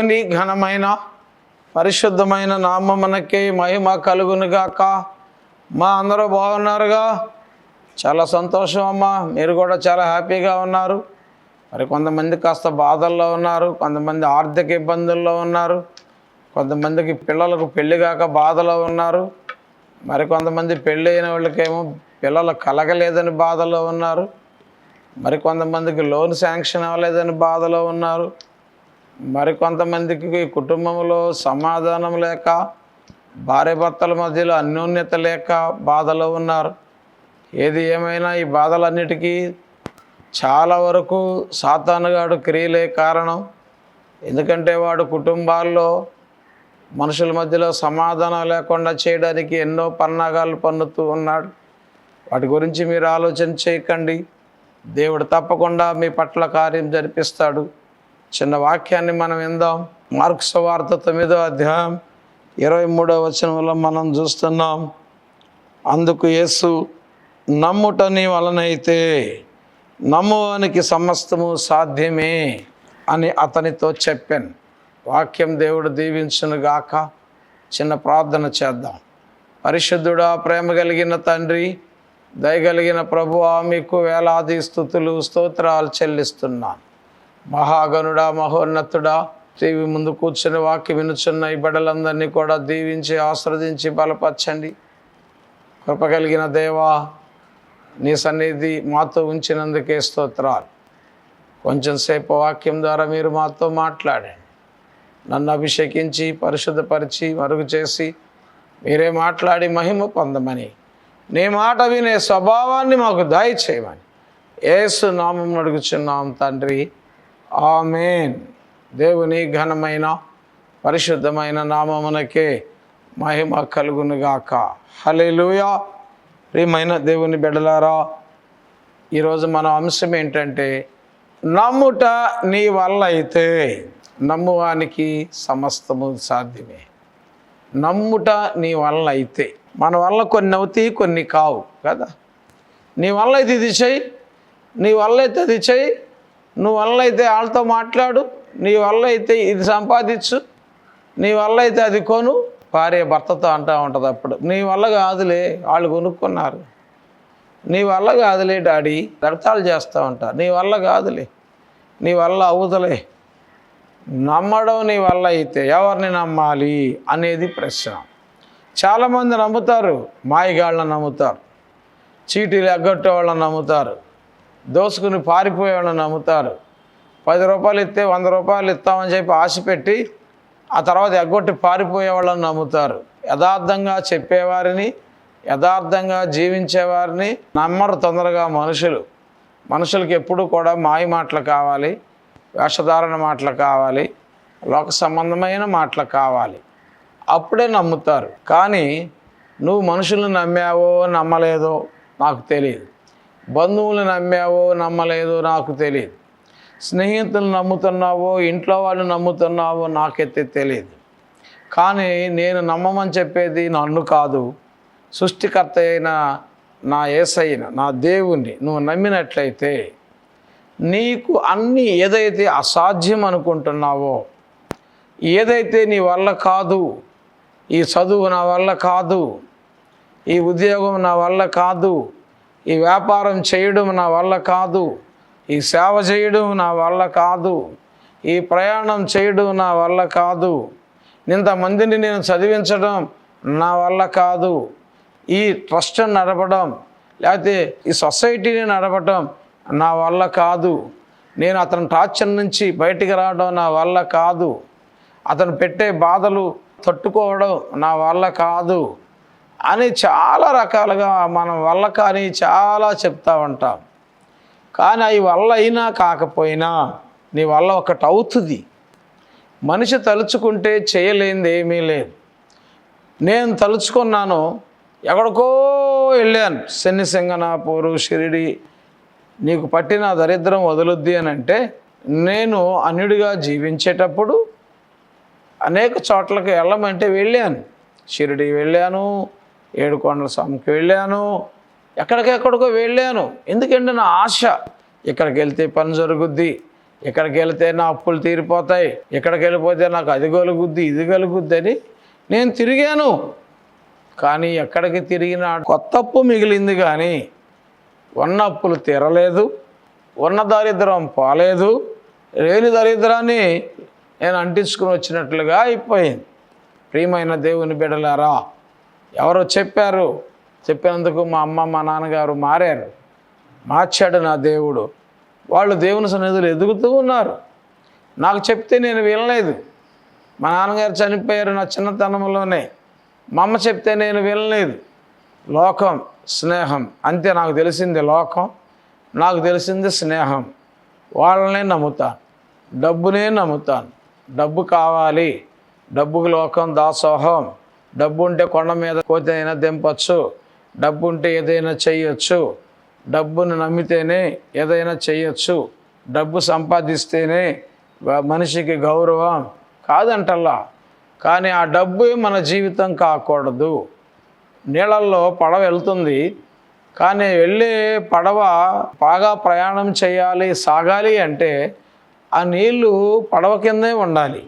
దేవుని ఘనమైన పరిశుద్ధమైన నామమునకే మహిమ కలుగునుగాక. మా అందరూ బాగున్నారుగా? చాలా సంతోషం అమ్మా. మీరు కూడా చాలా హ్యాపీగా ఉన్నారు. మరి కొంతమంది కాస్త బాధల్లో ఉన్నారు, కొంతమంది ఆర్థిక ఇబ్బందుల్లో ఉన్నారు, కొంతమందికి పిల్లలకు పెళ్ళి కాక బాధలో ఉన్నారు, మరి కొంతమంది పెళ్ళి అయిన వాళ్ళకేమో పిల్లలు కలగలేదని బాధలో ఉన్నారు, మరి కొంతమందికి లోన్ శాంక్షన్ అవ్వలేదని బాధలో ఉన్నారు, మరి కొంతమందికి కుటుంబంలో సమాధానం లేక, భార్యాభర్తల మధ్యలో అన్యోన్యత లేక బాధలో ఉన్నారు. ఏది ఏమైనా ఈ బాధలన్నిటికీ చాలా వరకు సాతానుగాడు క్రియలే కారణం. ఎందుకంటే వాడు కుటుంబాల్లో మనుషుల మధ్యలో సమాధానం లేకుండా చేయడానికి ఎన్నో పన్నాగాలు పన్నుతూ ఉన్నాడు. వాటి గురించి మీరు ఆలోచన చేయకండి. దేవుడు తప్పకుండా మీ పట్ల కార్యం జరిపిస్తాడు. చిన్న వాక్యాన్ని మనం విందాం. మార్కు సువార్త 9వ అధ్యాయం 23వ వచనంలో మనం చూస్తున్నాం. అందుకు యేసు, నమ్ముట నీ వలనైతే నమ్మువానికి సమస్తము సాధ్యమే అని అతనితో చెప్పాను. వాక్యం దేవుడు దీవించునుగాక. చిన్న ప్రార్థన చేద్దాం. పరిశుద్ధుడా, ప్రేమ కలిగిన తండ్రి, దయగలిగిన ప్రభువా, మీకు వేలాది స్తుతులు స్తోత్రాలు చెల్లిస్తున్నాను. మహాగణుడా, మహోన్నతుడా, టీవీ ముందు కూర్చుని వాక్యం వినుచున్న ఈ బిడ్డలందరినీ కూడా దీవించి ఆశీర్వదించి బలపరచండి. కృప కలిగిన దేవా, నీ సన్నిధి మాతో ఉంచినందుకే స్తోత్రాలు. కొంచెం సేపు వాక్యం ద్వారా మీరు మాతో మాట్లాడండి. నన్ను అభిషేకించి పరిశుద్ధపరిచి మరుగు చేసి మీరే మాట్లాడి మహిమ పొందమని, నీ మాట వినే స్వభావాన్ని మాకు దయచేయమని యేసు నామం అడుగుచున్నాం తండ్రి, ఆమేన్. దేవుని ఘనమైన పరిశుద్ధమైన నామమునకే మహిమ కలుగునుగాక. హల్లెలూయా. ప్రియమైన దేవుని బిడ్డలారా, ఈరోజు మన అంశం ఏంటంటే, నమ్ముట నీ వల్ల అయితే నమ్మువానికి సమస్తము సాధ్యమే. నమ్ముట నీ వల్ల అయితే. మన వల్ల కొన్ని అవుతాయి, కొన్ని కావు కదా. నీ వల్ల అయితే ఇది చెయ్యి, నీ వల్ల అయితే అది చెయ్యి, నువ్వు వల్ల అయితే వాళ్ళతో మాట్లాడు, నీ వల్ల అయితే ఇది సంపాదించు, నీ వల్ల అయితే అది కొను. భార్య భర్తతో అంటూ ఉంటుంది అప్పుడు, నీ వల్ల కాదులే, వాళ్ళు కొనుక్కున్నారు, నీ వల్ల కాదులే డాడీ, రక్తాలు చేస్తూ ఉంటారు, నీ వల్ల కాదులే, నీ వల్ల అవుతులే. నమ్మడం నీ వల్ల అయితే ఎవరిని నమ్మాలి అనేది ప్రశ్న. చాలామంది నమ్ముతారు, మాయగాళ్ళని నమ్ముతారు, చీటీలు ఎగ్గొట్టే వాళ్ళని నమ్ముతారు, దోసుకుని పారిపోయే వాళ్ళని నమ్ముతారు. 10 రూపాయలు ఇస్తే 100 రూపాయలు ఇస్తామని చెప్పి ఆశ పెట్టి ఆ తర్వాత ఎగ్గొట్టి పారిపోయే వాళ్ళని నమ్ముతారు. యథార్థంగా చెప్పేవారిని, యథార్థంగా జీవించేవారిని నమ్మరు తొందరగా మనుషులకి ఎప్పుడు కూడా మాయ మాటలు కావాలి, వేషధారణ మాటలు కావాలి, లోక సంబంధమైన మాటలు కావాలి, అప్పుడే నమ్ముతారు. కానీ నువ్వు మనుషులను నమ్మావో నమ్మలేదో నాకు తెలియదు, బంధువులు నమ్మావో నమ్మలేదో నాకు తెలియదు, స్నేహితులు నమ్ముతున్నావో ఇంట్లో వాళ్ళు నమ్ముతున్నావో నాకైతే తెలియదు. కానీ నేను నమ్మమని చెప్పేది నన్ను కాదు, సృష్టికర్త అయిన నా యేసయ్యను, నా దేవుణ్ణి నువ్వు నమ్మినట్లయితే నీకు అన్నీ ఏదైతే అసాధ్యం అనుకుంటున్నావో, ఏదైతే నీ వల్ల కాదు, ఈ చదువు నా వల్ల కాదు, ఈ ఉద్యోగం నా వల్ల కాదు, ఈ వ్యాపారం చేయడం నా వల్ల కాదు, ఈ సేవ చేయడం నా వల్ల కాదు, ఈ ప్రయాణం చేయడం నా వల్ల కాదు, ఇంతమందిని నేను చదివించడం నా వల్ల కాదు, ఈ ట్రస్ట్ని నడపడం లేకపోతే ఈ సొసైటీని నడపడం నా వల్ల కాదు, నేను అతని టార్చర్ నుంచి బయటికి రావడం నా వల్ల కాదు, అతను పెట్టే బాధలు తట్టుకోవడం నా వల్ల కాదు అని చాలా రకాలుగా మనం వల్ల కానీ చాలా చెప్తా ఉంటాం. కానీ అవి వల్ల అయినా కాకపోయినా నీ వల్ల ఒకటి అవుతుంది. మనిషి తలుచుకుంటే చేయలేనిది ఏమీ లేదు. నేను తలుచుకున్నాను, ఎక్కడికో వెళ్ళాను, శనిసింగనాపూరు, షిరిడి, నీకు పట్టిన దరిద్రం వదులుద్ది అని అంటే, నేను అన్యుడిగా జీవించేటప్పుడు అనేక చోట్లకి వెళ్ళమంటే వెళ్ళాను. షిరిడి వెళ్ళాను, ఏడుకొండల స్వామికి వెళ్ళాను, ఎక్కడికెక్కడికో వెళ్ళాను. ఎందుకంటే నా ఆశ, ఇక్కడికి వెళ్తే పని జరుగుద్ది, ఇక్కడికి వెళితే నా అప్పులు తీరిపోతాయి, ఇక్కడికి వెళ్ళిపోతే నాకు అది కలుగుద్ది ఇది కలుగుద్ది అని నేను తిరిగాను. కానీ ఎక్కడికి తిరిగినా కొత్త అప్పు మిగిలింది, కానీ ఉన్న అప్పులు తీరలేదు, ఉన్న దరిద్రం పోలేదు, లేని దరిద్రాన్ని నేను అంటించుకుని వచ్చినట్లుగా అయిపోయింది. ప్రియమైన దేవుని బిడ్డలారా, ఎవరో చెప్పారు, చెప్పినందుకు మా అమ్మ మా నాన్నగారు మారారు, మార్చాడు నా దేవుడు. వాళ్ళు దేవుని సన్నిధిలో ఎదుగుతూ ఉన్నారు. నాకు చెప్తే నేను వినలేదు. మా నాన్నగారు చనిపోయారు నా చిన్నతనంలోనే. మా అమ్మ చెప్తే నేను వినలేదు. లోకం, స్నేహం అంతే. నాకు తెలిసింది లోకం, నాకు తెలిసింది స్నేహం. వాళ్ళనే నమ్ముతాను, డబ్బునే నమ్ముతాను. డబ్బు కావాలి, డబ్బుకు లోకం దాసోహం. డబ్బు ఉంటే కొండ మీద కోతి అయినా దింపచ్చు, డబ్బు ఉంటే ఏదైనా చెయ్యొచ్చు, డబ్బును నమ్మితేనే ఏదైనా చెయ్యొచ్చు, డబ్బు సంపాదిస్తేనే మనిషికి గౌరవం కాదంటల్లా. కానీ ఆ డబ్బు మన జీవితం కాకూడదు. నీళ్ళల్లో పడవ వెళ్తుంది, కానీ వెళ్ళే పడవ బాగా ప్రయాణం చేయాలి, సాగాలి అంటే ఆ నీళ్లు పడవ కిందే ఉండాలి.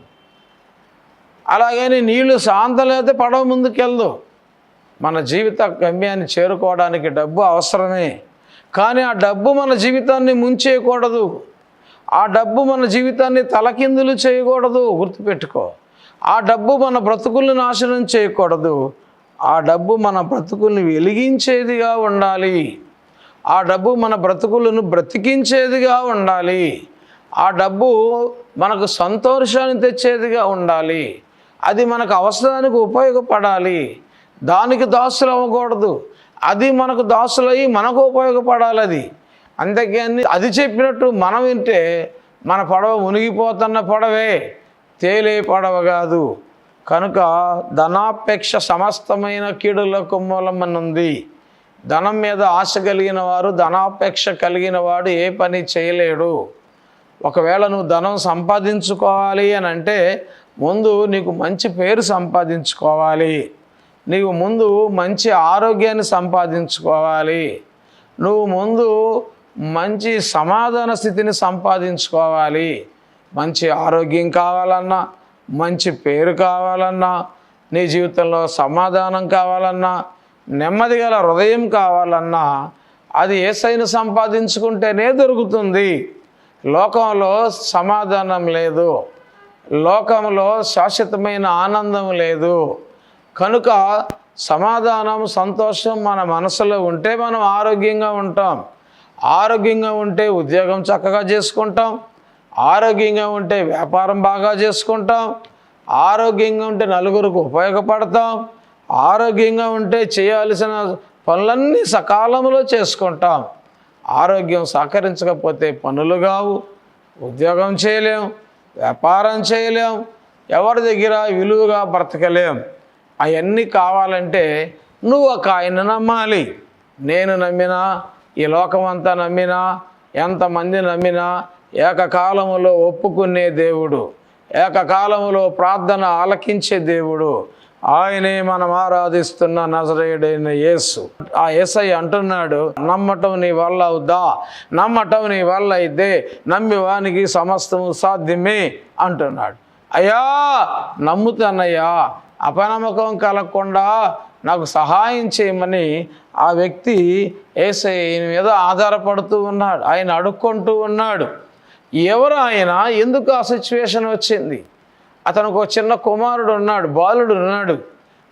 అలాగని నీళ్లు శాంతలేతే పడవ ముందుకెళ్దు. మన జీవిత గమ్యాన్ని చేరుకోవడానికి డబ్బు అవసరమే, కానీ ఆ డబ్బు మన జీవితాన్ని ముంచేయకూడదు. ఆ డబ్బు మన జీవితాన్ని తలకిందులు చేయకూడదు. గుర్తుపెట్టుకో, ఆ డబ్బు మన బ్రతుకుల్ని నాశనం చేయకూడదు. ఆ డబ్బు మన బ్రతుకుల్ని వెలిగించేదిగా ఉండాలి. ఆ డబ్బు మన బ్రతుకులను బ్రతికించేదిగా ఉండాలి. ఆ డబ్బు మనకు సంతోషాన్ని తెచ్చేదిగా ఉండాలి. అది మనకు అవసరానికి ఉపయోగపడాలి. దానికి దాసులు అవ్వకూడదు. అది మనకు దాసులయ్యి మనకు ఉపయోగపడాలి. అది అంతేకాని అది చెప్పినట్టు మనం వింటే మన పడవ మునిగిపోతున్న పడవే, తేలే పడవ కాదు. కనుక ధనాపేక్ష సమస్తమైన కీడులకు మూలమనుంది. ధనం మీద ఆశ కలిగిన వారు, ధనాపేక్ష కలిగిన వాడు ఏ పని చేయలేడు. ఒకవేళ నువ్వు ధనం సంపాదించుకోవాలి అని అంటే ముందు నీకు మంచి పేరు సంపాదించుకోవాలి, నీవు ముందు మంచి ఆరోగ్యాన్ని సంపాదించుకోవాలి, నువ్వు ముందు మంచి సమాధాన స్థితిని సంపాదించుకోవాలి. మంచి ఆరోగ్యం కావాలన్నా, మంచి పేరు కావాలన్నా, నీ జీవితంలో సమాధానం కావాలన్నా, నెమ్మది గల హృదయం కావాలన్నా అది యేసయ్యను సంపాదించుకుంటేనే దొరుకుతుంది. లోకంలో సమాధానం లేదు, లోకంలో శాశ్వతమైన ఆనందం లేదు. కనుక సమాధానం, సంతోషం మన మనసులో ఉంటే మనం ఆరోగ్యంగా ఉంటాం. ఆరోగ్యంగా ఉంటే ఉద్యోగం చక్కగా చేసుకుంటాం, ఆరోగ్యంగా ఉంటే వ్యాపారం బాగా చేసుకుంటాం, ఆరోగ్యంగా ఉంటే నలుగురికి ఉపయోగపడతాం, ఆరోగ్యంగా ఉంటే చేయాల్సిన పనులన్నీ సకాలంలో చేసుకుంటాం. ఆరోగ్యం సహకరించకపోతే పనులు కావు, ఉద్యోగం చేయలేం, వ్యాపారం చేయలేం, ఎవరి దగ్గర విలువగా బ్రతకలేం. అవన్నీ కావాలంటే నువ్వు ఒక ఆయన నమ్మాలి. నేను నమ్మినా, ఈ లోకమంతా నమ్మినా, ఎంతమంది నమ్మినా ఏకకాలములో ఒప్పుకునే దేవుడు, ఏకకాలములో ప్రార్థన ఆలకించే దేవుడు ఆయనే మనం ఆరాధిస్తున్న నజరేయుడైన యేసు. ఆ యేసయ్య అంటున్నాడు, నమ్మటం నీ వల్ల అవుద్దా? నమ్మటం నీ వల్ల అయితే నమ్మి వానికి సమస్తము సాధ్యమే అంటున్నాడు. అయ్యా నమ్ముతానయ్యా, అపనమ్మకం కలగకుండా నాకు సహాయం చేయమని ఆ వ్యక్తి యేసయ్య మీద ఆధారపడుతూ ఉన్నాడు, ఆయన అడుక్కుంటూ ఉన్నాడు. ఎవరు ఆయన? ఎందుకు ఆ సిచ్యువేషన్ వచ్చింది? అతనికి ఒక చిన్న కుమారుడు ఉన్నాడు, బాలుడు ఉన్నాడు.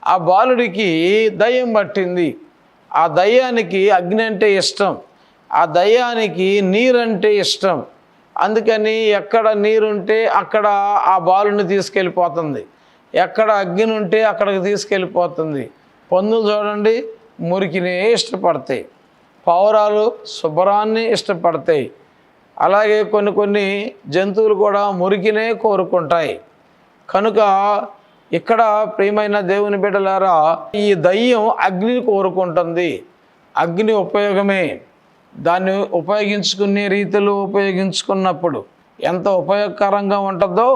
ఆ బాలుడికి దయ్యం పట్టింది. ఆ దయ్యానికి అగ్ని అంటే ఇష్టం, ఆ దయ్యానికి నీరంటే ఇష్టం. అందుకని ఎక్కడ నీరుంటే అక్కడ ఆ బాలుని తీసుకెళ్ళిపోతుంది, ఎక్కడ అగ్ని ఉంటే అక్కడికి తీసుకెళ్ళిపోతుంది. పందులు చూడండి, మురికినే ఇష్టపడతాయి, పావురాలు శుభ్రాన్ని ఇష్టపడతాయి. అలాగే కొన్ని జంతువులు కూడా మురికినే కోరుకుంటాయి. కనుక ఇక్కడ ప్రియమైన దేవుని బిడ్డలారా, ఈ దయ్యం అగ్నిని కోరుకుంటుంది. అగ్ని ఉపయోగమే, దాన్ని ఉపయోగించుకునే రీతిలో ఉపయోగించుకున్నప్పుడు ఎంత ఉపయోగకరంగా ఉంటుందో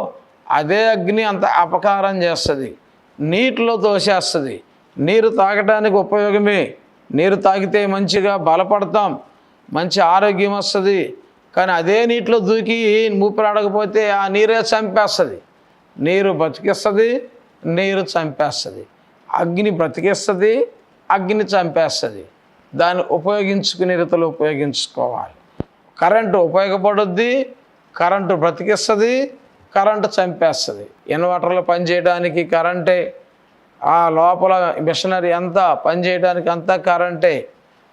అదే అగ్ని అంత అపకారం చేస్తుంది, నీటిలో తోసేస్తుంది. నీరు తాగటానికి ఉపయోగమే, నీరు తాగితే మంచిగా బలపడతాం, మంచి ఆరోగ్యం వస్తుంది, కానీ అదే నీటిలో దూకి ఊపిరాడకపోతే ఆ నీరే చంపేస్తుంది. నీరు బతికిస్తుంది, నీరు చంపేస్తుంది. అగ్ని బ్రతికిస్తుంది, అగ్ని చంపేస్తుంది. దాన్ని ఉపయోగించుకునే రీతిలో ఉపయోగించుకోవాలి. కరెంటు ఉపయోగపడుద్ది, కరెంటు బ్రతికిస్తుంది, కరెంటు చంపేస్తుంది. ఇన్వర్టర్లు పనిచేయడానికి కరెంటే, ఆ లోపల మిషనరీ అంతా పనిచేయడానికి అంతా కరెంటే.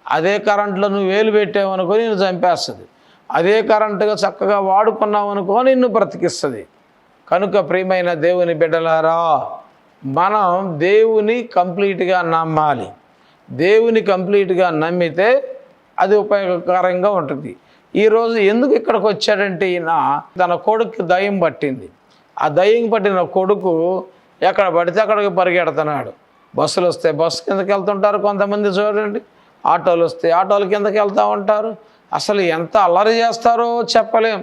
అదే కరెంట్లో నువ్వు వేలు పెట్టావనుకో నిన్ను చంపేస్తుంది. అదే కరెంటుగా చక్కగా వాడుకున్నావు అనుకో నిన్ను బ్రతికిస్తుంది. కనుక ప్రియమైన దేవుని బిడ్డలారా, మనం దేవుని కంప్లీట్గా నమ్మాలి. దేవుని కంప్లీట్గా నమ్మితే అది ఉపయోగకరంగా ఉంటుంది. ఈరోజు ఎందుకు ఇక్కడికి వచ్చాడంటే, ఈయన తన కొడుకు దయ్యం పట్టింది. ఆ దయ్యం పట్టిన కొడుకు ఎక్కడ పడితే అక్కడికి పరిగెడుతున్నాడు. బస్సులు వస్తే బస్సు కిందకి వెళ్తుంటారు కొంతమంది, చూడండి. ఆటోలు వస్తే ఆటోల కిందకి వెళ్తూ ఉంటారు. అసలు ఎంత అల్లరి చేస్తారో చెప్పలేం.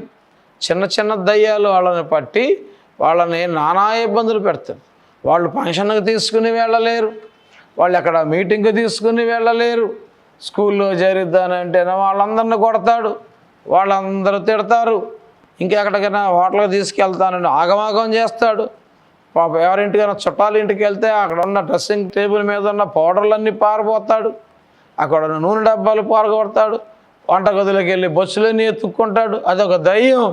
చిన్న చిన్న దయ్యాలు వాళ్ళని పట్టి వాళ్ళని నానా ఇబ్బందులు పెడతారు. వాళ్ళు ఫంక్షన్కి తీసుకుని వెళ్ళలేరు, వాళ్ళు ఎక్కడ మీటింగ్కి తీసుకుని వెళ్ళలేరు. స్కూల్లో చేరిద్దానంటేనే వాళ్ళందరిని కొడతాడు, వాళ్ళందరూ తిడతారు. ఇంకెక్కడికైనా హోటల్కి తీసుకెళ్తానని ఆగమాగం చేస్తాడు. పాప ఎవరింటికైనా చుట్టాల ఇంటికి వెళ్తే అక్కడ ఉన్న డ్రెస్సింగ్ టేబుల్ మీద ఉన్న పౌడర్లన్నీ పారిపోతాడు, అక్కడ ఉన్న నూనె డబ్బాలు పారగొడతాడు, వంటగదిలోకి వెళ్ళి బొచ్చులన్నీ ఎత్తుక్కుంటాడు. అదొక దయ్యం.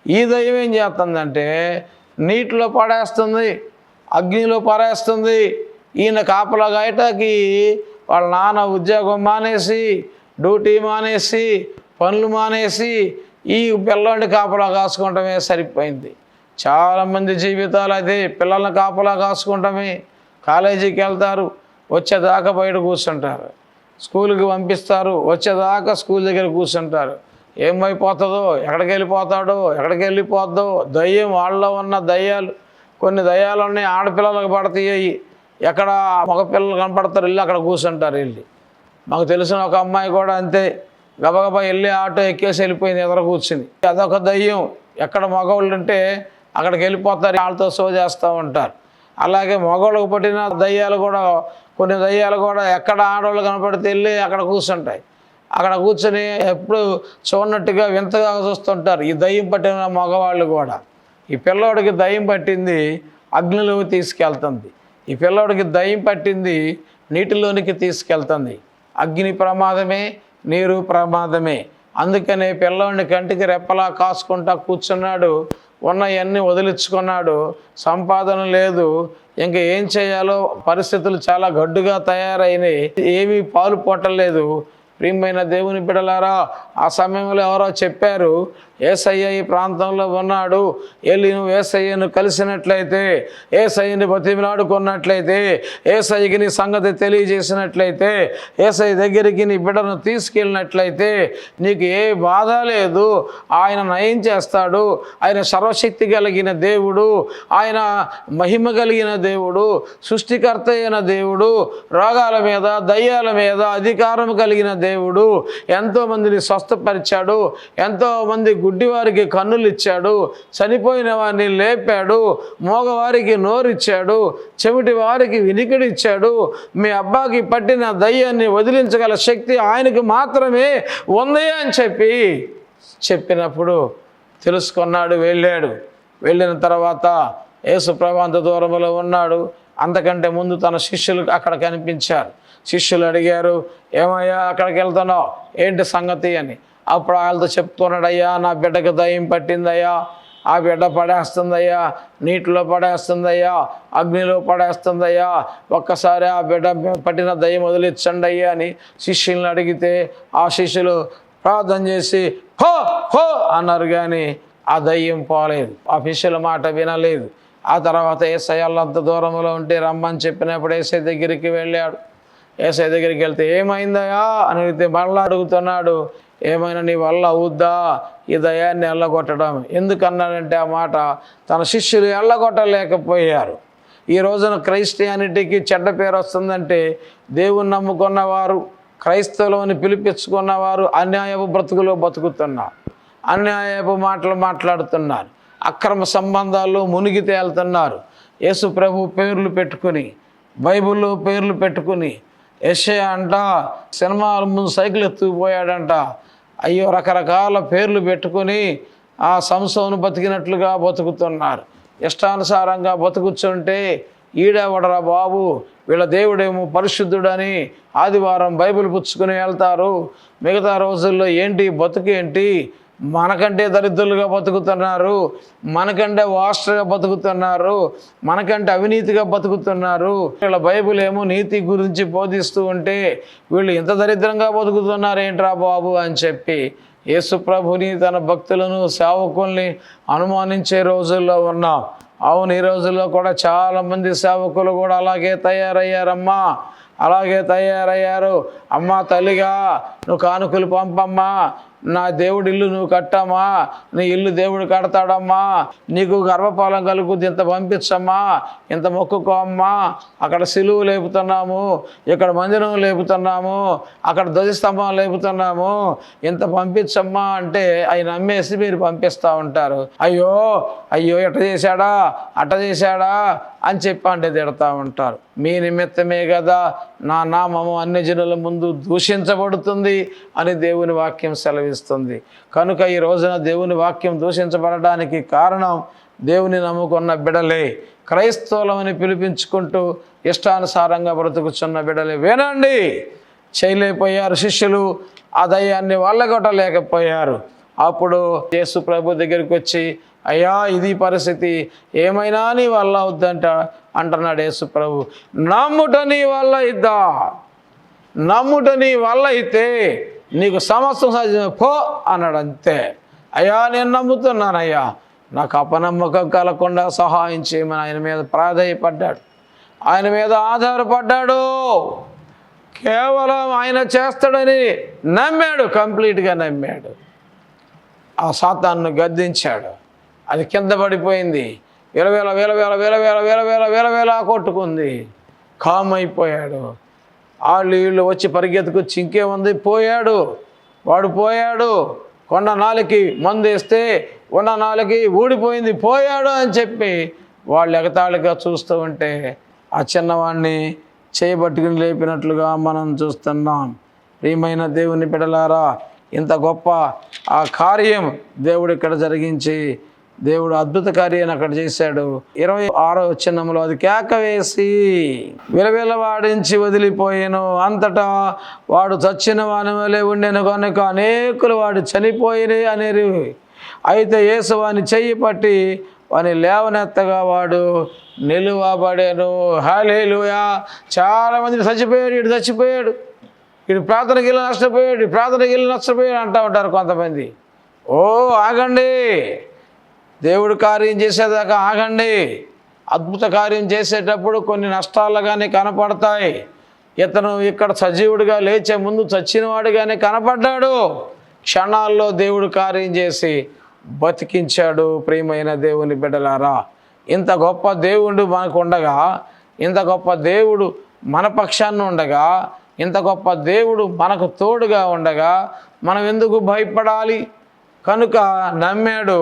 ఈ దయ్యం ఏం చేస్తుందంటే నీటిలో పడేస్తుంది, అగ్నిలో పడేస్తుంది. ఈయన కాపలా గాయటాకి వాళ్ళ నాన్న ఉద్యోగం మానేసి, డ్యూటీ మానేసి, పనులు మానేసి ఈ పిల్లోడిని కాపలా కాసుకుంటమే సరిపోయింది. చాలామంది జీవితాలు అదే, పిల్లల్ని కాపలా కాసుకుంటమే. కాలేజీకి వెళ్తారు, వచ్చేదాకా బయట కూర్చుంటారు. స్కూల్కి పంపిస్తారు, వచ్చేదాకా స్కూల్ దగ్గర కూర్చుంటారు. ఏమైపోతుందో, ఎక్కడికి వెళ్ళిపోతాడో, ఎక్కడికి వెళ్ళిపోద్దో. దయ్యం, వాళ్ళలో ఉన్న దయ్యాలు. కొన్ని దయ్యాలు ఉన్నాయి ఆడపిల్లలకు పడతాయి, ఎక్కడ మగపిల్లలు కనపడతారు, వెళ్ళి అక్కడ కూర్చుంటారు. వెళ్ళి మాకు తెలిసిన ఒక అమ్మాయి కూడా అంతే, గబగబా వెళ్ళి ఆటో ఎక్కేసి వెళ్ళిపోయింది, ఎదురు కూర్చుని. అదొక దయ్యం. ఎక్కడ మగవాళ్ళు ఉంటే అక్కడికి వెళ్ళిపోతారు, వాళ్ళతో షో చేస్తూ ఉంటారు. అలాగే మగవాళ్ళకు పట్టిన దయ్యాలు కూడా, కొన్ని దయ్యాలు కూడా ఎక్కడ ఆడవాళ్ళు కనపడితే వెళ్ళి అక్కడ కూర్చుంటాయి. అక్కడ కూర్చొని ఎప్పుడు చూడనట్టుగా వింతగా చూస్తుంటారు ఈ దయ్యం పట్టిన మగవాళ్ళు కూడా. ఈ పిల్లోడికి దయ్యం పట్టింది, అగ్నిలోకి తీసుకెళ్తుంది. ఈ పిల్లోడికి దయ్యం పట్టింది, నీటిలోనికి తీసుకెళ్తుంది. అగ్ని ప్రమాదమే, నీరు ప్రమాదమే. అందుకనే పిల్లోడిని కంటికి రెప్పలా కాసుకుంటా కూర్చున్నాడు. ఉన్నవన్నీ వదిలించుకున్నాడు, సంపాదన లేదు, ఇంకా ఏం చేయాలో పరిస్థితులు చాలా గడ్డుగా తయారైనాయి, ఏమీ పాలు పొట్టలేదు. ప్రియమైన దేవుని బిడ్డలారా, ఆ సమయంలో ఎవరో చెప్పారు, యేసయ్య ఈ ప్రాంతంలో ఉన్నాడు, వెళ్ళి నువ్వు యేసయ్యను కలిసినట్లయితే, యేసయ్యని బతిమిలాడుకున్నట్లయితే, యేసయ్యకి నీ సంగతి తెలియజేసినట్లయితే, యేసయ్య దగ్గరికి నీ బిడ్డను తీసుకెళ్ళినట్లయితే నీకు ఏ బాధ లేదు, ఆయన నయం చేస్తాడు. ఆయన సర్వశక్తి కలిగిన దేవుడు, ఆయన మహిమ కలిగిన దేవుడు, సృష్టికర్త అయిన దేవుడు, రోగాల మీద దయ్యాల మీద అధికారం కలిగిన దేవుడు. ఎంతోమందిని స్వస్థపరిచాడు, ఎంతోమంది గుడ్డివారికి కన్నులు ఇచ్చాడు, చనిపోయిన వారిని లేపాడు, మోగవారికి నోరిచ్చాడు, చెవిటి వారికి వినికిడిచ్చాడు. మీ అబ్బాకి పట్టిన దయ్యాన్ని వదిలించగల శక్తి ఆయనకు మాత్రమే ఉంది అని చెప్పినప్పుడు తెలుసుకున్నాడు. వెళ్ళాడు. వెళ్ళిన తర్వాత యేసుప్రభు అంత దూరంలో ఉన్నాడు. అంతకంటే ముందు తన శిష్యులు అక్కడ కనిపించారు. శిష్యులు అడిగారు, ఏమయ్యా అక్కడికి వెళ్తున్నావు, ఏంటి సంగతి అని. అప్పుడు వాళ్ళతో చెప్తున్నాడు, అయ్యా నా బిడ్డకు దయ్యం పట్టిందయ్యా, ఆ బిడ్డ పడేస్తుందయ్యా, నీటిలో పడేస్తుందయ్యా, అగ్నిలో పడేస్తుందయ్యా, ఒక్కసారి ఆ బిడ్డ పట్టిన దయ్యం వదిలించండి అయ్యా అని శిష్యుల్ని అడిగితే ఆ శిష్యులు ప్రార్థన చేసి హో హో అన్నారు, కానీ ఆ దయ్యం పోలేదు, ఆ శిష్యుల మాట వినలేదు. ఆ తర్వాత యేసయ్యంత దూరంలో ఉంటే రమ్మని చెప్పినప్పుడు యేసయ్య దగ్గరికి వెళ్ళాడు. యేసయ్య దగ్గరికి వెళ్తే ఏమైందయ్యా అని అడిగితే మళ్ళా అడుగుతున్నాడు, ఏమైనా నీ వల్ల అవుద్దా ఈ దయాన్ని ఎల్లగొట్టడం? ఎందుకన్నాడంటే ఆ మాట తన శిష్యులు ఎల్లగొట్టలేకపోయారు. ఈ రోజున క్రైస్టియానిటీకి చెడ్డ పేరు వస్తుందంటే దేవుని నమ్ముకున్నవారు, క్రైస్తవులని పిలిపించుకున్నవారు అన్యాయపు బ్రతుకులో బతుకుతున్నారు, అన్యాయపు మాటలు మాట్లాడుతున్నారు, అక్రమ సంబంధాల్లో మునిగి తేలుతున్నారు. యేసు ప్రభు పేర్లు పెట్టుకుని, బైబిల్లో పేర్లు పెట్టుకుని, యెషయా అంట సినిమాల ముందు సైకిల్ ఎత్తుకుపోయాడంట, అయ్యో రకరకాల పేర్లు పెట్టుకొని ఆ సంసోను బతికినట్లుగా బతుకుతున్నారు. ఇష్టానుసారంగా బతుకుతుంటే ఈడెవడరా బాబు, వీళ్ళ దేవుడేమో పరిశుద్ధుడని ఆదివారం బైబిల్ పుచ్చుకుని వెళ్తారు, మిగతా రోజుల్లో ఏంటి బతుకేంటి, మనకంటే దరిద్రులుగా బతుకుతున్నారు, మనకంటే వాస్ట్గా బతుకుతున్నారు, మనకంటే అవినీతిగా బతుకుతున్నారు. వీళ్ళ బైబిల్ ఏమో నీతి గురించి బోధిస్తూ ఉంటే వీళ్ళు ఇంత దరిద్రంగా బతుకుతున్నారు ఏంట్రా బాబు అని చెప్పి యేసు ప్రభుని తన భక్తులను సేవకుల్ని అనుమానించే రోజుల్లో ఉన్నాం. అవును, ఈ రోజుల్లో కూడా చాలామంది సేవకులు కూడా అలాగే తయారయ్యారమ్మా, అలాగే తయారయ్యారు. అమ్మా తల్లిగా నువ్వు కానుకలు పంపమ్మా, నా దేవుడి ఇల్లు నువ్వు కట్టమ్మా, నీ ఇల్లు దేవుడు కడతాడమ్మా, నీకు గర్భఫలం కలుగుద్ది, ఇంత పంపించమ్మా, ఇంత మొక్కుకో అమ్మా, అక్కడ సిలువు లేపుతున్నాము, ఇక్కడ మందిరం లేపుతున్నాము, అక్కడ ధ్వజస్తంభం లేపుతున్నాము, ఇంత పంపించమ్మా అంటే అవి నమ్మేసి మీరు పంపిస్తూ ఉంటారు. అయ్యో అయ్యో ఎట్ట చేశాడా అట్ట చేశాడా అని చెప్పి అంటే తిడతా ఉంటారు. మీ నిమిత్తమే కదా నా నామము అన్ని జనుల ముందు దూషించబడుతుంది అని దేవుని వాక్యం సెలవిస్తుంది. కనుక ఈ రోజున దేవుని వాక్యం దూషించబడడానికి కారణం దేవుని నమ్ముకున్న బిడలే, క్రైస్తవులమని పిలిపించుకుంటూ ఇష్టానుసారంగా బ్రతుకుచున్న బిడలే. వినండి, చేయలేకపోయారు శిష్యులు, ఆ దయ్యాన్ని వాళ్ళగొట్టలేకపోయారు. అప్పుడు యేసు ప్రభు దగ్గరికి వచ్చి, అయ్యా ఇది పరిస్థితి, ఏమైనా నీ వల్ల అవుద్దంట అంటున్నాడు యేసు ప్రభు. నమ్ముట నీ వల్ల ఇద్దా, నమ్ముట నీ వల్ల అయితే నీకు సమస్తం సాధ్యం పో అన్నాడు. అంతే. అయ్యా నేను నమ్ముతున్నానయ్యా, నాకు అపనమ్మకం కలగకుండా సహాయం చేయమని ఆయన మీద ప్రాధేయపడ్డాడు, ఆయన మీద ఆధారపడ్డాడు. కేవలం ఆయన చేస్తాడని నమ్మాడు, కంప్లీట్గా నమ్మాడు. ఆ సాతాను గద్దించాడు, అది కింద పడిపోయింది, విలవేల విలవేల విలవేల విలవేల విలవేల కొట్టుకుంది, కామ్ అయిపోయాడు. వాళ్ళు వీళ్ళు వచ్చి పరిగెత్తుకొచ్చి ఇంకేముంది, పోయాడు, వాడు పోయాడు. కొండ నాలుకి మందు వేస్తే ఉన్న నాలుకి ఊడిపోయింది, పోయాడు అని చెప్పి వాళ్ళు ఎగతాళిగా చూస్తూ ఉంటే ఆ చిన్నవాడిని చేయబట్టుకుని లేపినట్లుగా మనం చూస్తున్నాం. ప్రియమైన దేవుని బిడ్డలారా, ఇంత గొప్ప ఆ కార్యం దేవుడు ఇక్కడ జరిగించి దేవుడు అద్భుత కార్యాన్ని అక్కడ చేశాడు. 26వ వచనంలో అది కేక వేసి విలవిలవాడించి వదిలిపోయాను, అంతటా వాడు చచ్చిన వాని వలె ఉండెను కనుక అనేకులు వాడు చనిపోయినే అనేరు. అయితే యేసు వాని చెయ్యి పట్టి వాని లేవనెత్తగా వాడు నిలువబడెను. హల్లెలూయా. చాలామంది చచ్చిపోయాడు, ఇటు చచ్చిపోయాడు, ఇటు ప్రార్థనకి వెళ్ళి నష్టపోయాడు, ప్రార్థనకి వెళ్ళి నష్టపోయాడు అంటూ ఉంటారు కొంతమంది. ఓ ఆగండి, దేవుడు కార్యం చేసేదాకా ఆగండి. అద్భుత కార్యం చేసేటప్పుడు కొన్ని నష్టాలుగానే కనపడతాయి. ఇతను ఇక్కడ సజీవుడిగా లేచే ముందు చచ్చినవాడిగానే కనపడ్డాడు. క్షణాల్లో దేవుడు కార్యం చేసి బతికించాడు. ప్రియమైన దేవుని బిడ్డలారా, ఇంత గొప్ప దేవుడు మనకు ఉండగా, ఇంత గొప్ప దేవుడు మన పక్షాన్ని ఉండగా, ఇంత గొప్ప దేవుడు మనకు తోడుగా ఉండగా మనం ఎందుకు భయపడాలి? కనుక నమ్మాడు,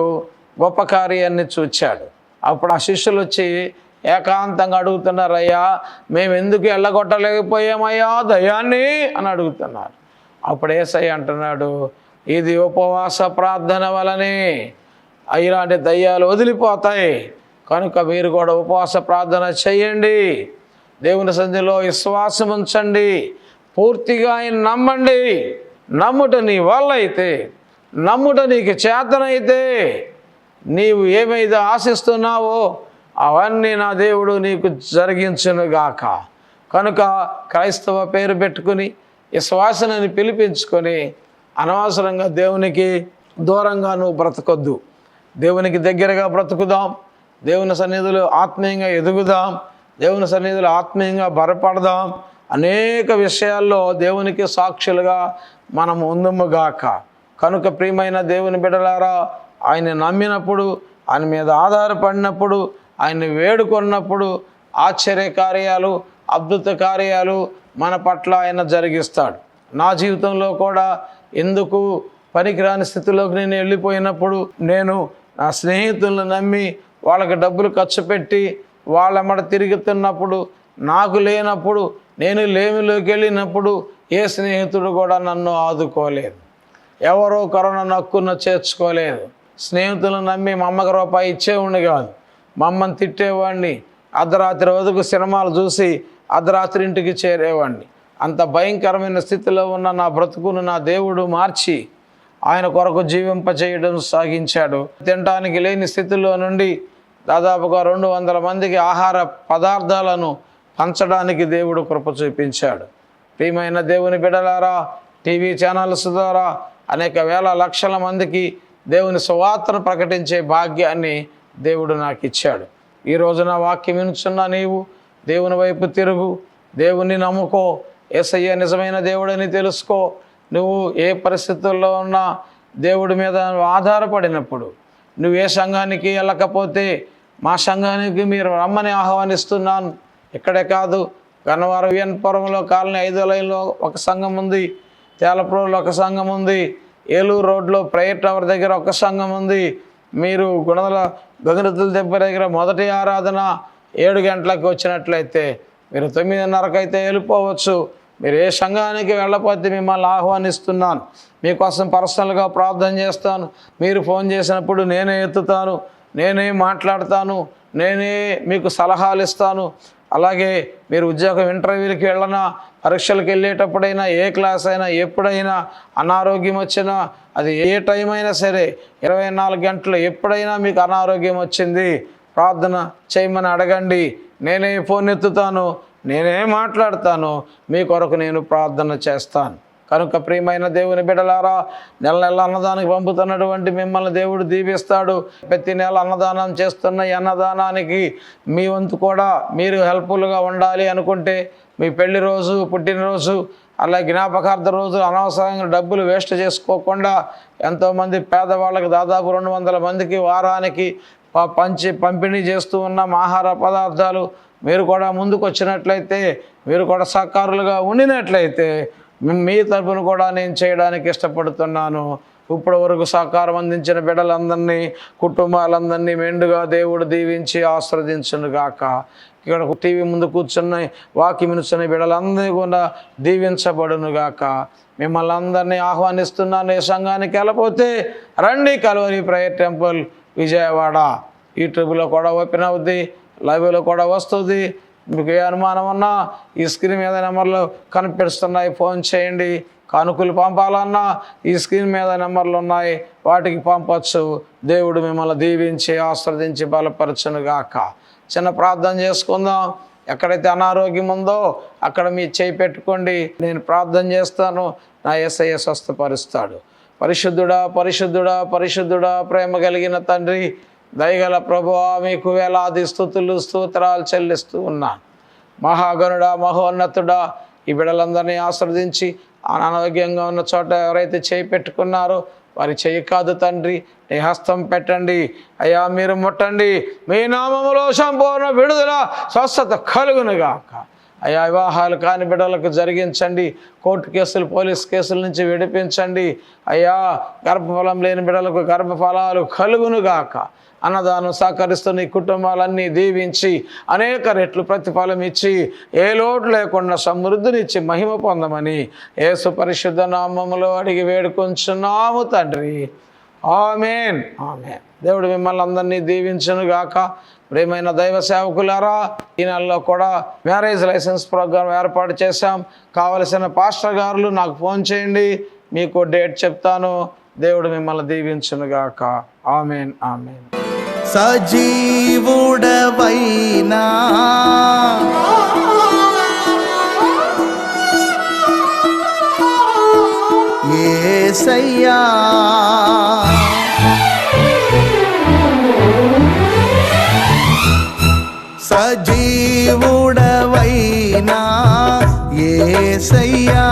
గొప్ప కార్యాన్ని చూచాడు. అప్పుడు ఆ శిష్యులు వచ్చి ఏకాంతంగా అడుగుతున్నారు, అయ్యా మేము ఎందుకు ఎల్లగొట్టలేకపోయామయ్యా దయ్యాన్ని అని అడుగుతున్నారు. అప్పుడు యేసయ్య అంటున్నాడు, ఇది ఉపవాస ప్రార్థన వలనే ఇలాంటి దయ్యాలు వదిలిపోతాయి. కనుక మీరు కూడా ఉపవాస ప్రార్థన చేయండి, దేవుని సన్నిధిలో విశ్వాసం ఉంచండి, పూర్తిగా ఆయన నమ్మండి. నమ్ముట నీ వల్ల అయితే, నమ్ముట నీకు చేతనైతే, నీవు ఏమైతే ఆశిస్తున్నావో అవన్నీ నా దేవుడు నీకు జరిగించునుగాక. కనుక క్రైస్తవ పేరు పెట్టుకుని విశ్వాసనని పిలిపించుకొని అనవసరంగా దేవునికి దూరంగా నువ్వు బ్రతకొద్దు. దేవునికి దగ్గరగా బ్రతుకుదాం, దేవుని సన్నిధిలో ఆత్మీయంగా ఎదుగుదాం, దేవుని సన్నిధిలో ఆత్మీయంగా బలపడదాం. అనేక విషయాల్లో దేవునికి సాక్షులుగా మనం ఉందుముగాక. కనుక ప్రియమైన దేవుని బిడ్డలారా, ఆయన నమ్మినప్పుడు, ఆయన మీద ఆధారపడినప్పుడు, ఆయన్ని వేడుకున్నప్పుడు ఆశ్చర్య కార్యాలు, అద్భుత కార్యాలు మన పట్ల ఆయన జరిగిస్తాడు. నా జీవితంలో కూడా ఎందుకు పనికిరాని స్థితిలోకి నేను వెళ్ళిపోయినప్పుడు, నేను నా స్నేహితులను నమ్మి వాళ్ళకి డబ్బులు ఖర్చు పెట్టి వాళ్ళెమ్మడ తిరుగుతున్నప్పుడు, నాకు లేనప్పుడు, నేను లేమిలోకి వెళ్ళినప్పుడు ఏ స్నేహితుడు కూడా నన్ను ఆదుకోలేదు. ఎవరో కరోనా నక్కున చేర్చుకోలేదు. స్నేహితులను నమ్మి మా అమ్మకి రూపాయి ఇచ్చేవాడిని కాదు, మా అమ్మని తిట్టేవాడిని. అర్ధరాత్రి వరకు సినిమాలు చూసి అర్ధరాత్రి ఇంటికి చేరేవాడిని. అంత భయంకరమైన స్థితిలో ఉన్న నా బ్రతుకును నా దేవుడు మార్చి ఆయన కొరకు జీవింపచేయడం సాగించాడు. తినడానికి లేని స్థితిలో నుండి దాదాపుగా 200 మందికి ఆహార పదార్థాలను పంచడానికి దేవుడు కృప చూపించాడు. ప్రియమైన దేవుని బిడ్డలారా, టీవీ ఛానల్స్ ద్వారా అనేక వేల లక్షల మందికి దేవుని సువార్తను ప్రకటించే భాగ్యాన్ని దేవుడు నాకు ఇచ్చాడు. ఈ రోజున వాక్యం వినుచున్న నీవు దేవుని వైపు తిరుగు, దేవుని నమ్ముకో, యేసయ్య నిజమైన దేవుడని తెలుసుకో. నువ్వు ఏ పరిస్థితుల్లో ఉన్నా దేవుడి మీద ఆధారపడినప్పుడు, నువ్వు ఏ సంఘానికి వెళ్ళకపోతే మా సంఘానికి మీరు రమ్మని ఆహ్వానిస్తున్నాను. ఇక్కడే కాదు, గన్నవరం విఎన్పురంలో కాలనీ 5వ లైన్లో ఒక సంఘం ఉంది, తేలప్రోలో ఒక సంఘం ఉంది, ఏలూరు రోడ్లో ప్రేయర్ టవర్ దగ్గర ఒక సంఘం ఉంది. మీరు గుణదల గగనతుల దగ్గర మొదటి ఆరాధన 7 గంటలకు వచ్చినట్లయితే మీరు 9:30కి అయితే వెళ్ళిపోవచ్చు. మీరు ఏ సంఘానికి వెళ్ళకపోతే మిమ్మల్ని ఆహ్వానిస్తున్నాను. మీకోసం పర్సనల్గా ప్రార్థన చేస్తాను. మీరు ఫోన్ చేసినప్పుడు నేనే ఎత్తుతాను, నేనే మాట్లాడతాను, నేనే మీకు సలహాలు ఇస్తాను. అలాగే మీరు ఉద్యోగం ఇంటర్వ్యూలకి వెళ్ళినా, పరీక్షలకు వెళ్ళేటప్పుడైనా, ఏ క్లాస్ అయినా, ఎప్పుడైనా అనారోగ్యం వచ్చినా, అది ఏ టైం అయినా సరే 24 గంటలు ఎప్పుడైనా మీకు అనారోగ్యం వచ్చింది, ప్రార్థన చేయమని అడగండి. నేనే ఫోన్ ఎత్తుతాను, నేనే మాట్లాడతాను, మీ కొరకు నేను ప్రార్థన చేస్తాను. కనుక ప్రియమైన దేవుని బిడ్డలారా, నెల నెల అన్నదానికి పంపుతున్నటువంటి మిమ్మల్ని దేవుడు దీవిస్తాడు. ప్రతి నెల అన్నదానం చేస్తున్న ఈ అన్నదానానికి మీ వంతు కూడా మీరు హెల్ప్ఫుల్గా ఉండాలి అనుకుంటే, మీ పెళ్లి రోజు, పుట్టినరోజు, అలా జ్ఞాపకార్థ రోజు అనవసరంగా డబ్బులు వేస్ట్ చేసుకోకుండా ఎంతోమంది పేదవాళ్ళకి దాదాపు 200 మందికి వారానికి పంపిణీ చేస్తూ ఉన్నాం ఆహార పదార్థాలు. మీరు కూడా ముందుకు వచ్చినట్లయితే, మీరు కూడా సహకారులుగా ఉండినట్లయితే మీ తరపున కూడా నేను చేయడానికి ఇష్టపడుతున్నాను. ఇప్పటి వరకు సహకారం అందించిన బిడ్డలందరినీ, కుటుంబాలందరినీ మెండుగా దేవుడు దీవించి ఆశీర్వదించును గాక. ఇక్కడ టీవీ ముందు కూర్చున్న వాక్యం వినుచున్న బిడ్డలందరినీ కూడా దీవించబడును గాక. మిమ్మల్ని అందరినీ ఆహ్వానిస్తున్నాను. ఏ సంఘానికి వెళ్ళకపోతే రండి, కల్వరి ప్రేయర్ టెంపుల్ విజయవాడ. యూట్యూబ్లో కూడా ఓపెన్ అవుద్ది, లైవ్లో కూడా వస్తుంది. మీకు ఏ అనుమానం ఉన్నా ఈ స్క్రీన్ మీద నెంబర్లు కనిపిస్తున్నాయి, ఫోన్ చేయండి. కానుకలు పంపాలన్నా ఈ స్క్రీన్ మీద నెంబర్లు ఉన్నాయి, వాటికి పంపచ్చు. దేవుడు మిమ్మల్ని దీవించి ఆశీర్వదించి బలపరచును గాక. చిన్న ప్రార్థన చేసుకుందాం. ఎక్కడైతే అనారోగ్యం ఉందో అక్కడ మీ చేయి పెట్టుకోండి, నేను ప్రార్థన చేస్తాను. నా యేసయ్య స్వస్థపరుస్తాడు. పరిశుద్ధుడా, పరిశుద్ధుడా, పరిశుద్ధుడా, ప్రేమ కలిగిన తండ్రి, దయగల ప్రభువా, మీకు వేలాది స్తుతులు స్తోత్రాలు చెల్లిస్తూ ఉన్నాను. మహాగణుడా, మహోన్నతుడా, ఈ బిడ్డలందరినీ ఆశీర్వదించి అనారోగ్యంగా ఉన్న చోట ఎవరైతే చేయి పెట్టుకున్నారో వారి చేయి కాదు తండ్రి, నీ హస్తం పెట్టండి అయ్యా. మీరు ముట్టండి, మీ నామములో సంపూర్ణ విడుదల స్వస్థత కలుగునుగాక. అయ్యా, వివాహాలు కాని బిడ్డలకు జరిగించండి. కోర్టు కేసులు, పోలీస్ కేసుల నుంచి విడిపించండి అయ్యా. గర్భఫలం లేని బిడ్డలకు గర్భఫలాలు కలుగునుగాక. అన్నదానం సహకరిస్తున్న ఈ కుటుంబాలన్నీ దీవించి అనేక రెట్లు ప్రతిఫలం ఇచ్చి ఏ లోటు లేకుండా సమృద్ధినిచ్చి మహిమ పొందమని యేసు పరిశుద్ధ నామములో అడిగి వేడుకొంచున్నాము తండ్రి. ఆమేన్, ఆమేన్. దేవుడు మిమ్మల్ని అందరినీ దీవించును గాక. ప్రియమైన దైవ సేవకులారా, ఈ నెలలో కూడా మ్యారేజ్ లైసెన్స్ ప్రోగ్రాం ఏర్పాటు చేశాం. కావలసిన పాస్టర్ గారులు నాకు ఫోన్ చేయండి, మీకు డేట్ చెప్తాను. దేవుడు మిమ్మల్ని దీవించును గాక. ఆమేన్, ఆమేన్. సజీవుడవైనా యేసయ్యా, సజీవుడవైనా యేసయ్యా,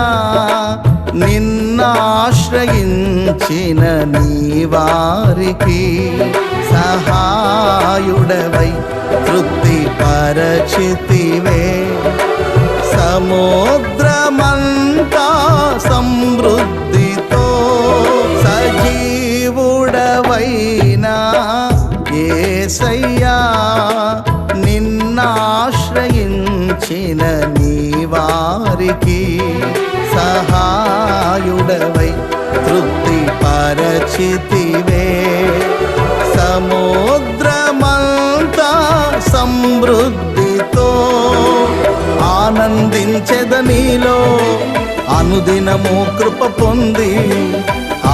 నిన్నాశ్రయించిన నీ వారికి సహాయుడవై తృప్తి పరచితివే. సముద్రమంతా సమృద్ధితో సజీవుడవైనా యేసయ్యా, నిన్నాశ్రయించిన నీ వారికి సహాయుడవై తృప్తి పరచితివే సముద్రమంతా సమృద్ధితో ఆనందించెద నీలో అనుదినము కృప పొంది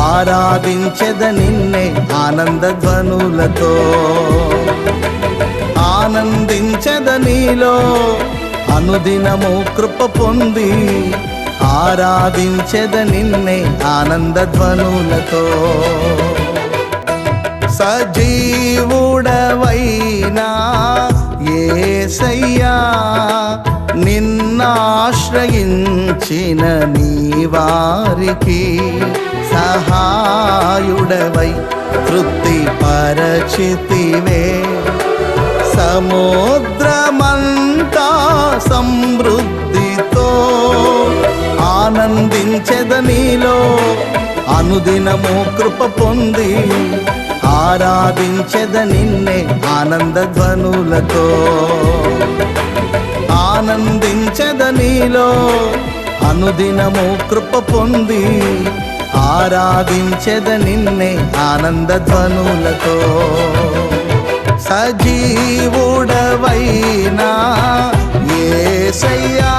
ఆరాధించెద నిన్నే ఆనంద ధ్వనులతో ఆనందించెద నీలో అనుదినము కృప పొంది ఆరాధించెద నిన్నే ఆనంద ధ్వనులతో సజీవుడవైనా యేసయ్యా నిన్నాశ్రయించిన నీ వారికి సహాయుడవై తృప్తి పరచితివే సముద్రమంతా సమృద్ధితో ఆనందించెద నీలో అనుదినము కృప పొంది ఆరాధించెద నిన్నే ఆనంద ధ్వనులతో ఆనందించెద నీలో అనుదినము కృప పొంది ఆరాధించెద నిన్నే ఆనంద ధ్వనులతో సజీవుడవైనా యేసయ్యా